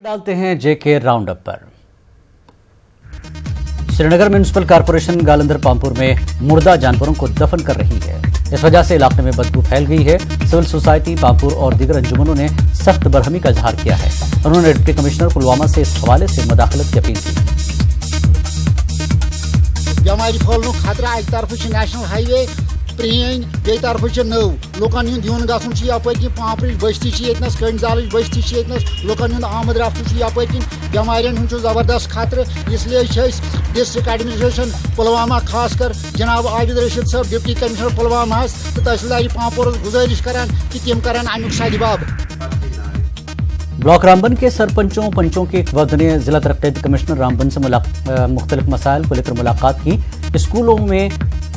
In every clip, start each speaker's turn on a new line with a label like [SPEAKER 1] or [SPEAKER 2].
[SPEAKER 1] डालते हैं जेके round up पर। श्रीनगर म्यूनिसिपल कॉर्पोरेशन गालंदर पामपुर में मुर्दा जानवरों को दफन कर रही है। इस वजह से इलाके में बदबू फैल गई है। सिविल सोसाइटी पामपुर और दीगर अंजुमनों ने सख्त बरहमी का इजहार किया है। उन्होंने डिप्टी कमिश्नर पुलवामा से इस हवाले से मुदाखलत की अपील की।
[SPEAKER 2] बेमारी फैलने खतरा एक तरफ नेशनल हाईवे प्रेन बे तरफ नौ लुकन यून गसन यपि पामपुर बस्ती कंडजाल बस्ती लुकन आमद रफ्त यपि बेमारियन हूँ जबरदस्त खतरे, इसलिए डिस्ट्रिक्ट एडमिनिस्ट्रेशन पुलवामा खासकर जनाब आबिद रशीद साहब डिप्टी कमिश्नर पुलवामा तो तहसीलदार पामपुर गुजारिश करान कि तम करान अमुक सदबाब।
[SPEAKER 1] ब्लॉक रामबन के सरपंचों पंचों के एक वर्ग ने जिला तरक्की कमिश्नर रामबन से मुख्तलिफ मसाइल को लेकर मुलाकात की। स्कूलों में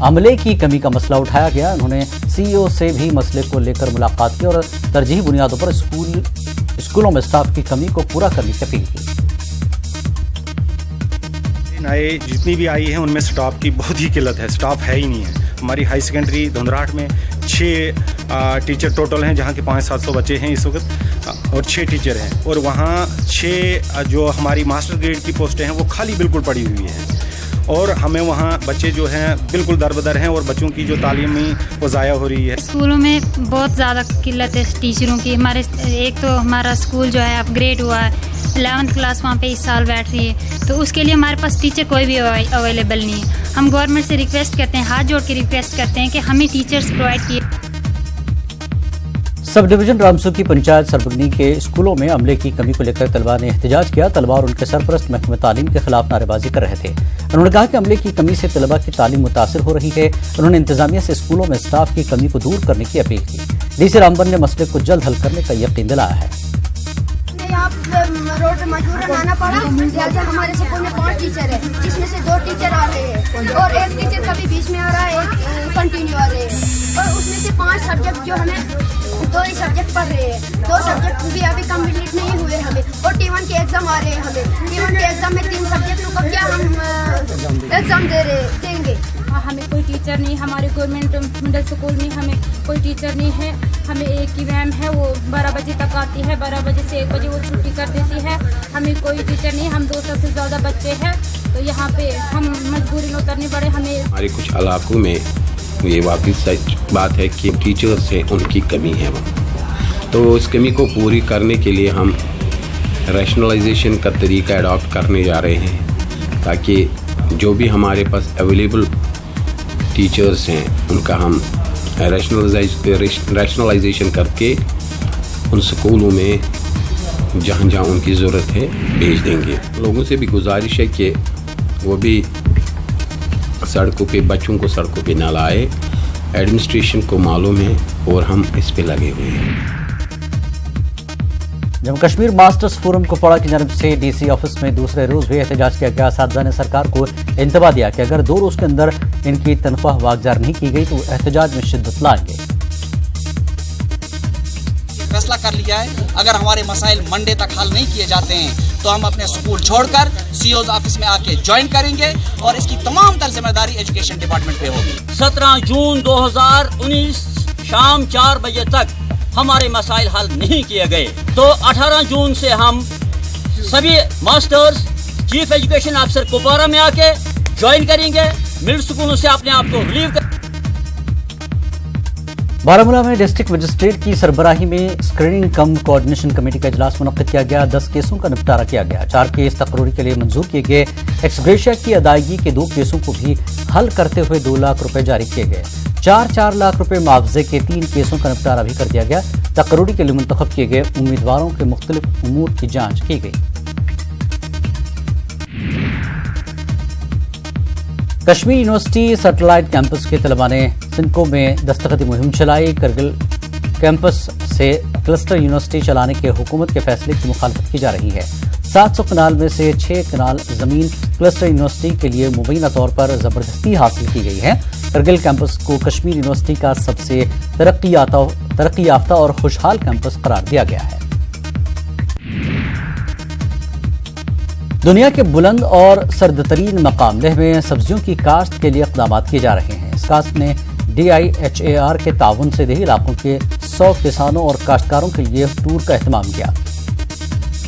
[SPEAKER 1] अमले की कमी का मसला उठाया गया। उन्होंने सीईओ से भी मसले को लेकर मुलाकात की और तरजीही बुनियादों पर स्कूलों में स्टाफ की कमी को पूरा करने की अपील की।
[SPEAKER 3] नए जितनी भी आई हैं उनमें स्टाफ की बहुत ही किल्लत है, स्टाफ है ही नहीं है। हमारी हाई सेकेंडरी धुंधराहट में 6 टीचर टोटल हैं, जहाँ के 500-700 बच्चे हैं इस वक्त और 6 टीचर हैं, और वहाँ 6 जो हमारी मास्टर ग्रेड की पोस्टें हैं वो खाली बिल्कुल पड़ी हुई हैं, और हमें वहाँ बच्चे जो हैं बिल्कुल दरबदर हैं और बच्चों की जो तालीमी वो ज़ाया हो रही है।
[SPEAKER 4] स्कूलों में बहुत ज़्यादा किल्लत है टीचरों की। एक तो हमारा स्कूल जो है अपग्रेड हुआ है, 11th क्लास वहाँ पे इस साल बैठ रही है, तो उसके लिए हमारे पास टीचर कोई भी अवेलेबल नहीं है। हम गवर्नमेंट से रिक्वेस्ट करते हैं, हाथ जोड़ के रिक्वेस्ट करते हैं कि हमें टीचर्स प्रोवाइड किए।
[SPEAKER 1] सब डिवीजन रामसू की पंचायत सरबगनी के स्कूलों में अमले की कमी को लेकर तलबा ने एहतजाज किया। तलबा और उनके सरपरस्त महकमे तालीम के खिलाफ नारेबाजी कर रहे थे। उन्होंने कहा कि अमले की कमी से तलबा की तालीम मुतासिर हो रही है। उन्होंने इंतजामिया से स्कूलों में स्टाफ की कमी को दूर करने की अपील की। डीसी रामबन ने मसले को जल्द हल करने का यकीन दिलाया है।
[SPEAKER 5] रोड मजबूरन आना पड़ा, लिहाजा हमारे स्कूल में 5 टीचर है, जिसमें से 2 टीचर आ रहे हैं और एक टीचर कभी बीच में आ रहा है, एक कंटिन्यू आ रहे हैं, और उसमें से 5 सब्जेक्ट जो हमें 2 ही सब्जेक्ट पढ़ रहे हैं, 2 सब्जेक्ट भी अभी कंप्लीट नहीं हुए हमें, और T1 के एग्जाम आ रहे हैं हमें। T1 के एग्जाम में 3 सब्जेक्टों का क्या हम एग्जाम देंगे।
[SPEAKER 6] हमें कोई टीचर नहीं, हमारे गवर्नमेंट मिडिल स्कूल में हमें कोई टीचर नहीं है। हमें एक ही मैम है, वो 12 बजे तक आती है, 12 बजे से 1 बजे वो छुट्टी कर देती है। हमें कोई टीचर नहीं, हम 200 से ज़्यादा बच्चे हैं, तो यहाँ पे हम मजबूरी में उतरने पड़े। हमें
[SPEAKER 7] हमारे कुछ इलाकों में ये वाकई सच बात है कि टीचर्स हैं उनकी कमी है वहाँ, तो इस कमी को पूरी करने के लिए हम रैशनलाइजेशन का तरीका अडॉप्ट करने जा रहे हैं, ताकि जो भी हमारे पास अवेलेबल टीचर्स हैं उनका हम रैशनलाइजेशन करके उन स्कूलों में जहाँ जहाँ उनकी ज़रूरत है भेज देंगे। लोगों से भी गुजारिश है कि वो भी सड़कों पे बच्चों को सड़कों पे ना लाए। एडमिनिस्ट्रेशन को मालूम है और हम इस पे लगे हुए हैं।
[SPEAKER 1] जम्मू कश्मीर मास्टर्स फोरम कुपवाड़ा की जानिब से डीसी ऑफिस में दूसरे रोज भी एहतजाज किया गया। असातिज़ा ने सरकार को इंतबाह दिया कि अगर 2 रोज के अंदर इनकी तनख्वाह वागजार नहीं की गई तो एहतजाज में शिद्दत लाएंगे।
[SPEAKER 8] फैसला कर लिया है, अगर हमारे मसाइल मंडे तक हल नहीं किए जाते हैं तो हम अपने स्कूल छोड़कर सीईओ ऑफिस में आके ज्वाइन करेंगे, और इसकी तमाम तर जिम्मेदारी एजुकेशन डिपार्टमेंट पे होगी।
[SPEAKER 9] 17 जून 2019 शाम 4 बजे तक हमारे मसाइल हल नहीं किए गए तो 18 जून से हम सभी मास्टर्स चीफ एजुकेशन अफसर कुपवाड़ा में आके ज्वाइन करेंगे। मिडिल स्कूलों से अपने आप को रिलीव कर।
[SPEAKER 1] बारामूला में डिस्ट्रिक्ट मजिस्ट्रेट की सरबराही में स्क्रीनिंग कम कोऑर्डिनेशन कमेटी का इजलास मुनक्किद किया गया। 10 केसों का निपटारा किया गया। 4 केस तकरीरी के लिए मंजूर किए गए। एक्स ग्रेशिया की अदायगी के 2 केसों को भी हल करते हुए 2 लाख रुपए जारी किए गए। 4 लाख रुपए मुआवजे के 3 केसों का निपटारा भी कर दिया गया। तकरीरी के लिए मुंतखब किए गए उम्मीदवारों के मुख्तलिफ उमूर की जांच की गई। कश्मीर यूनिवर्सिटी सैटेलाइट कैंपस के तलबा ने सिंको में दस्तखती मुहिम चलाई। करगिल कैंपस से क्लस्टर यूनिवर्सिटी चलाने के हुकूमत के फैसले की मुखालफत की जा रही है। 700 कनाल में से 6 कनाल जमीन क्लस्टर यूनिवर्सिटी के लिए मुबैना तौर पर जबरदस्ती हासिल की गई है। करगिल कैंपस को कश्मीर यूनिवर्सिटी का सबसे तरक्की याफ्ता और खुशहाल कैंपस करार दिया गया है। दुनिया के बुलंद और सर्द तरीन मकाम लेह में सब्जियों की काश्त के लिए इक़दाम किए जा रहे हैं। इस काश्त ने DIHAR के ताउन से देही इलाकों के 100 किसानों और काश्तकारों के लिए टूर का एहतमाम किया।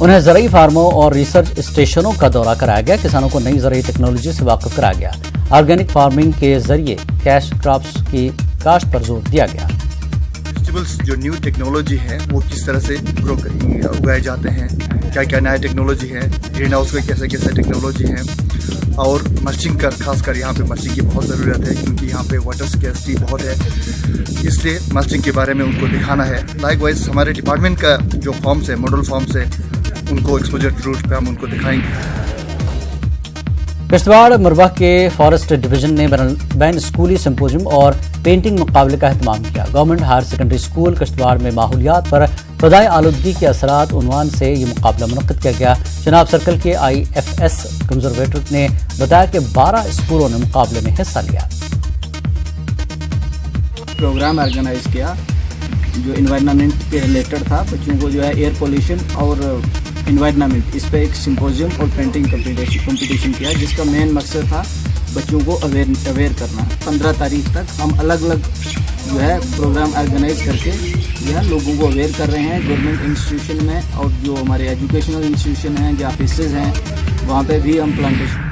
[SPEAKER 1] उन्हें ज़रूरी फार्मों और रिसर्च स्टेशनों का दौरा कराया गया। किसानों को नई ज़रूरी टेक्नोलॉजी से वाकिफ कराया गया। ऑर्गेनिक फार्मिंग के जरिए कैश क्रॉप्स की काश्त पर जोर दिया गया।
[SPEAKER 10] वेजिटेबल्स जो न्यू टेक्नोलॉजी है वो किस तरह से उगाए जाते हैं, क्या क्या नया टेक्नोलॉजी है, ग्रीन हाउस में कैसे कैसे टेक्नोलॉजी है, और मल्चिंग का खासकर यहाँ पे मल्चिंग की बहुत ज़रूरत है क्योंकि यहाँ पे वाटर स्कैर्सिटी बहुत है, इसलिए मल्चिंग के बारे में उनको दिखाना है। लाइकवाइज हमारे डिपार्टमेंट का जो फॉर्म्स है, मॉडल फॉर्म्स है, उनको एक्सपोजर रूट पे हम उनको दिखाएंगे।
[SPEAKER 1] किश्तवाड़ मरवा के फॉरेस्ट डिवीजन ने बैन स्कूली सिंपोजियम और पेंटिंग मुकाबले का एहतमाम किया। Government higher secondary school Kishtwar में माहौलियात पर फ़ज़ाई आलूदगी के असरात उन्वान से ये मुकाबला मुनक़्क़िद किया गया। जनाब सर्कल के IFS कंजर्वेटर ने बताया कि 12 स्कूलों ने मुकाबले में हिस्सा लिया।
[SPEAKER 11] प्रोग्राम ऑर्गेनाइज किया जो इन्वायरमेंट के रिलेटेड था। बच्चों को जो है एयर पोल्यूशन और इन्वायरमेंट इस पे एक सिंपोजियम और पेंटिंग कंपटीशन किया, जिसका मेन मकसद था बच्चों को अवेयर करना। 15 तारीख तक हम अलग अलग जो है प्रोग्राम ऑर्गेनाइज करके जो है लोगों को अवेयर कर रहे हैं। गवर्नमेंट इंस्टीट्यूशन में और जो हमारे एजुकेशनल इंस्टीट्यूशन हैं, जो ऑफिसेज हैं, वहाँ पे भी हम plantation.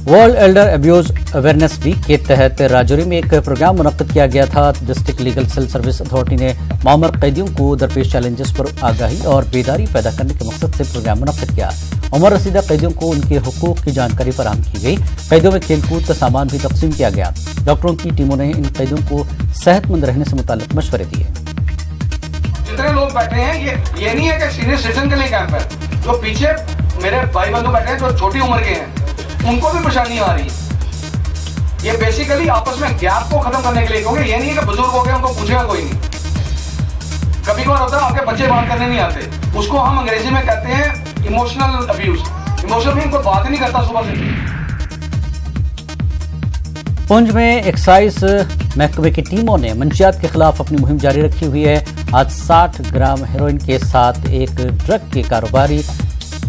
[SPEAKER 1] World elder abuse awareness week के तहत राजौरी में एक प्रोग्राम मुनक़्क़िद किया गया था। District legal sale service authority ने मामर कैदियों को दरपेश चैलेंजेस पर आगाही और बेदारी पैदा करने के मकसद से प्रोग्राम मुनक़्क़िद किया। उम्र रसीदा कैदियों को उनके हुकूक की जानकारी फराहम की गई। कैदियों में खेलकूद का सामान भी तकसीम किया गया। डॉक्टरों की टीमों ने इन कैदियों को सेहतमंद रहने से मुताल्लिक़ मशवरे दिए।
[SPEAKER 12] जितने लोग बैठे हैं ये नहीं है कि सीनियर सिटीजन के लिए कैंप है। जो पीछे मेरे भाई बंधु बैठे हैं जो छोटी उम्र के हैं, उनको भी परेशानी आ रही है। ये बेसिकली आपस में गैप को खत्म करने के लिए, क्योंकि ये नहीं है कि बुजुर्ग हो गए उनको पूछेगा कोई नहीं। कभी कभार होता है आपके बच्चे बात करने नहीं आते, उसको हम अंग्रेजी में कहते हैं इमोशनल अब्यूज। इमोशनल भी उनको बात ही नहीं करता सुबह से।
[SPEAKER 1] पुंछ में एक्साइज महकमे की टीमों ने मंशियात के खिलाफ अपनी मुहिम जारी रखी हुई है। आज 60 ग्राम हेरोइन के साथ एक ड्रग के कारोबारी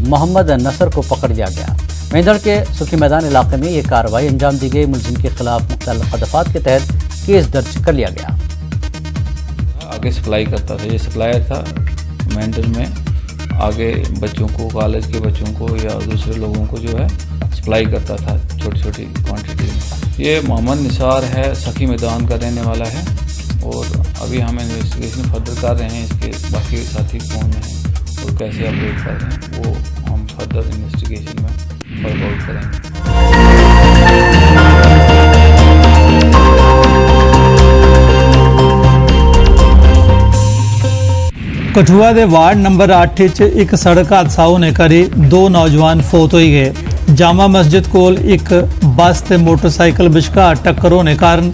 [SPEAKER 1] मोहम्मद नसर को पकड़ लिया गया। मेंढर के सुखी मैदान इलाके में ये कार्रवाई अंजाम दी गई। मुलजिम के खिलाफ मुख्तलिफ दफात के तहत केस दर्ज कर लिया गया।
[SPEAKER 13] आगे सप्लाई करता था, ये सप्लायर था मेंढर में, आगे बच्चों को, कॉलेज के बच्चों को या दूसरे लोगों को जो है सप्लाई करता था छोटी छोटी क्वांटिटी में। ये मोहम्मद निसार है, सखी मैदान का रहने वाला है और अभी हम इन्वेस्टिगेशन फर्दर कर रहे हैं। इसके बाकी साथी कौन हैं और कैसे अपडेट कर रहे हैं वो हम फर्दर इन्वेस्टिगेशन में वर्क आउट करेंगे।
[SPEAKER 14] कठुआ के वार्ड नंबर 8 एक सड़क हादसा होने करी 2 नौजवान फौत हो गए। जामा मस्जिद कोल एक बस ते मोटरसाइकिल विचकार टक्कर होने कारण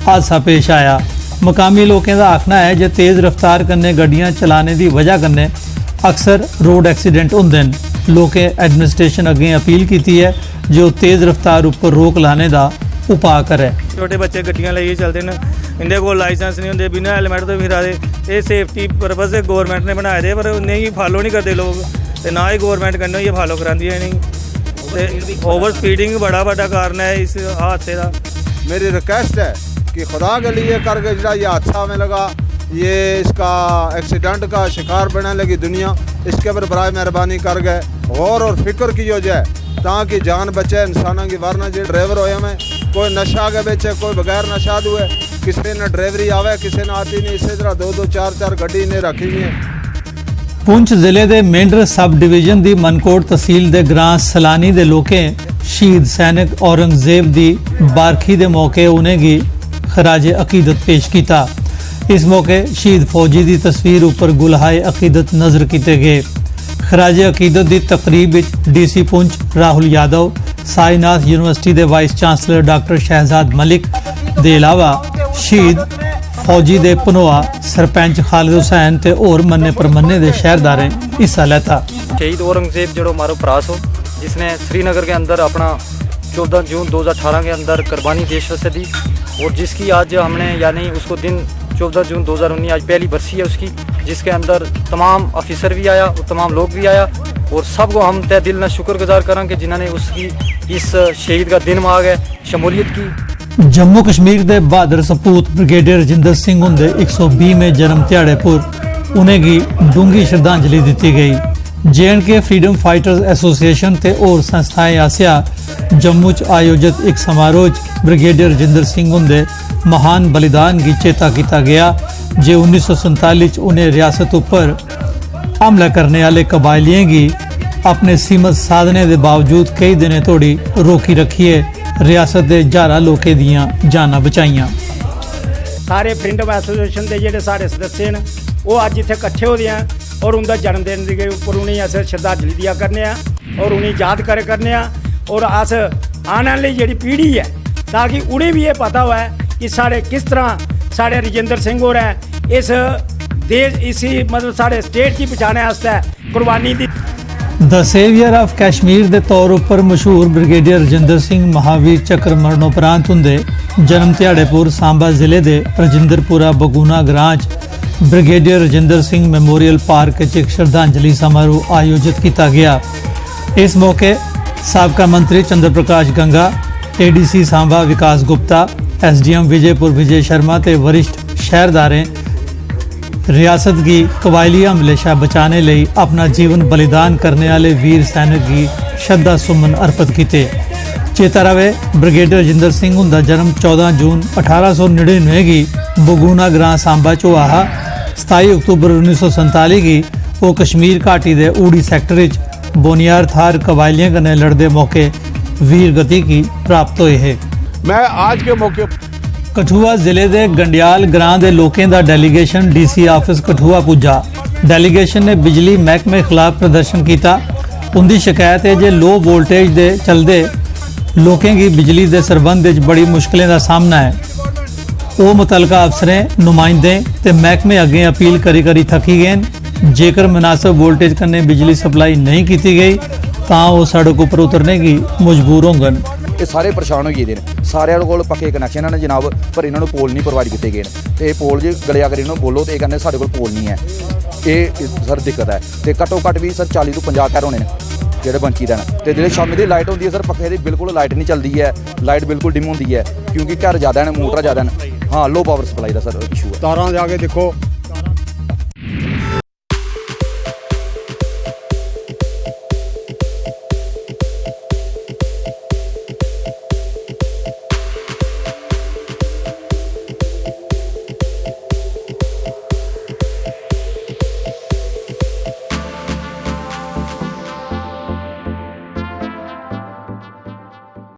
[SPEAKER 14] हादसा पेश आया। मकामी लोगों का आखना है जो तेज़ रफ्तार कन्नै गड्डियां चलाने की वजह कन्नै अक्सर रोड एक्सीडेंट होंदे हैं। लोकें एडमिनिस्ट्रेशन अगे अपील की है जो तेज़ रफ्तार उपर रोक लाने का उपाय करे।
[SPEAKER 15] छोटे बच्चे गड्डियां लेके चलते हैं, इनके कोल लाइसेंस नहीं होंगे, बिना हेलमेट तो फिरा दे। ये सेफ्टी परपज़ से गवर्नमेंट ने बनाए दे, पर नहीं फॉलो नहीं करते लोग, तो ना ही गवर्नमेंट कन्नै ये फॉलो कराती है नहीं। ओवर स्पीडिंग बड़ा बड़ा कारण है इस हादसे का।
[SPEAKER 16] मेरी रिक्वेस्ट है कि खुदा के लिए करके जरा ये हादसा में लगा, ये इसका एक्सीडेंट का शिकार बनने लगी दुनिया, इसके ऊपर बराए मेहरबानी कर गए गौर और फिक्र की हो जाए ताकि जान बचे इंसानों की। वरना जो ड्राइवर होए में कोई नशा के बेचे, कोई बगैर नशा हुए, किसी ने ड्राइवरी आवे किसी ने आती नहीं, इसी तरह 2-2 4-4 गड्डी ने रखी हुई है।
[SPEAKER 14] पुंछ जिले के मेंढर सब डिवीजन की मनकोट तहसील के ग्रां सलानी के लोकें शहीद सैनिक औरंगजेब की बारखी के मौके उन्हेंगी खराजे अकीदत पेश किया। इस मौके शहीद फौजी की तस्वीर उपर गुलहाए अकीदत नज़र किए गए। खराजे अकीदत की तकरीब DC पुंछ राहुल यादव, साईनाथ यूनिवर्सिटी के vice chancellor doctor Shahzad Malik के अलावा शहीद फौजी दे पनोआ सरपंच खालिद हुसैन ते और मन्ने परमन्ने दे शहरदारें हिस्सा लेता।
[SPEAKER 17] शहीद औरंगजेब जो हमारा प्रास हो, जिसने श्रीनगर के अंदर अपना 14 जून 2018 के अंदर कुर्बानी देश वास्ते दी, और जिसकी आज हमने यानी उसको दिन 14 जून 2019 आज पहली बरसी है उसकी, जिसके अंदर तमाम ऑफिसर भी आया और तमाम लोग भी आया, और सबको हम तहे दिल न शुक्रगुजार करें कि जिन्होंने उसकी इस शहीद का दिन मांग है शमूलियत की।
[SPEAKER 14] जम्मू कश्मीर के बहादुर सपूत ब्रिगेडियर राजिंदर सिंह हुंदे 120वें जन्म दिहाड़े पर उन्हेंगी डूंगी श्रद्धांजलि दी गई। J&K फ्रीडम फाइटर्स एसोसिएशन ते और संस्थाएं आसिया जम्मू च आयोजित एक समारोह च ब्रिगेडियर रजिंदर सिंह हुंदे महान बलिदान गी चेता किया गया जे 1947 च उन्हें रियासत उपर हमला करने वाले कबायलियें गी अपने सीमित साधने के बावजूद कई दिनों तोड़ी रोकी रखिए रियासत के हज़ारां लोकें दियां जानां बचाइयां।
[SPEAKER 18] सारे फ्रीडम एसोसिएशन के जिहड़े साढ़े सदस्य न वो अज इत्थे इकट्ठे हो हैं और उनका जन्मदिन के उपर उन्हें अस श्रद्धांजलि दिया करने और उन्हें याद करने और अस आने वाली जी पीढ़ी है ताकि उन्हें भी ये पता हुआ कि साढ़े किस तरह साढ़े रजिंदर सिंह होर है इस देश इसी मतलब साढ़े स्टेट की बचाने वास्ते कुर्बानी दी।
[SPEAKER 14] द सेवियर ऑफ कश्मीर के तौर पर मशहूर ब्रिगेडियर रजिंदर सिंह महावीर चक्र मरणोपरांत हुंदे जन्म ध्याड़ेपुर सांबा जिले के रजिंदरपुरा बगूना ग्रां brigadier Rajinder Singh memorial park च एक श्रद्धांजलि समारोह आयोजित किया गया। इस मौके साबका मंत्री चंद्र प्रकाश गंगा, ADC सांबा विकास गुप्ता, SDM विजयपुर विजय शर्मा ते वरिष्ठ शहरदारें रियासत की कबायली हमले शा बचाने लिए अपना जीवन बलिदान करने वाले वीर सैनिक की श्रद्धा सुमन अर्पित किए। चेता रवे ब्रिगेडियर रजिंदर सिंह उनका जन्म 14 जून 1899 की बगूना ग्रां सांबा चो आहा। 27 अक्तूबर 1947 की वो कश्मीर घाटी के ऊड़ी सैक्टर बोनियार थार कबायलियों कन्नै लड़ते मौके वीर गति की प्राप्त हुए है।
[SPEAKER 19] मैं आज के मौके
[SPEAKER 14] कठुआ जिले के गंडियाल ग्रां के लोगों का डेलीगेशन DC ऑफिस कठुआ पुजा। डेलीगेशन ने बिजली महकमे खिलाफ प्रदर्शन किया। उनकी शिकायत है जे लो वोल्टेज के चलते लोगों की बिजली के संबंध में बड़ी मुश्किलें का सामना है। वो मुतलका अफसरें नुमाइंदे ते महकमे अगे अपील करी करी थकी गए। जेकर मुनासिब वोल्टेज कन्ने बिजली सप्लाई नहीं की गई तो वो सड़क पर उतरने की मजबूर होंगे।
[SPEAKER 20] ये सारे परेशान हो गए हैं। सारे कोल पक्के कनैक्शन हैं जनाब पर इन्होंने पोल नहीं प्रोवाइड किए गए तो पोल जो गलिया कर इन्होंने बोलो तो ये कहते साढ़े कोल पोल नहीं है। ये सर दिक्कत है तो घट्टो घट्ट भी सर 40 तो 50 घर होने जोड़े बंकी देन तो जो शामी की लाइट होती है सर पक्के की बिल्कुल लाइट नहीं चलती है। लाइट बिल्कुल डिम होती है क्योंकि घर ज़्यादा है मोटर ज़्यादा है। हाँ लो पावर सप्लाई का सर इशू है।
[SPEAKER 19] तारां जाके देखो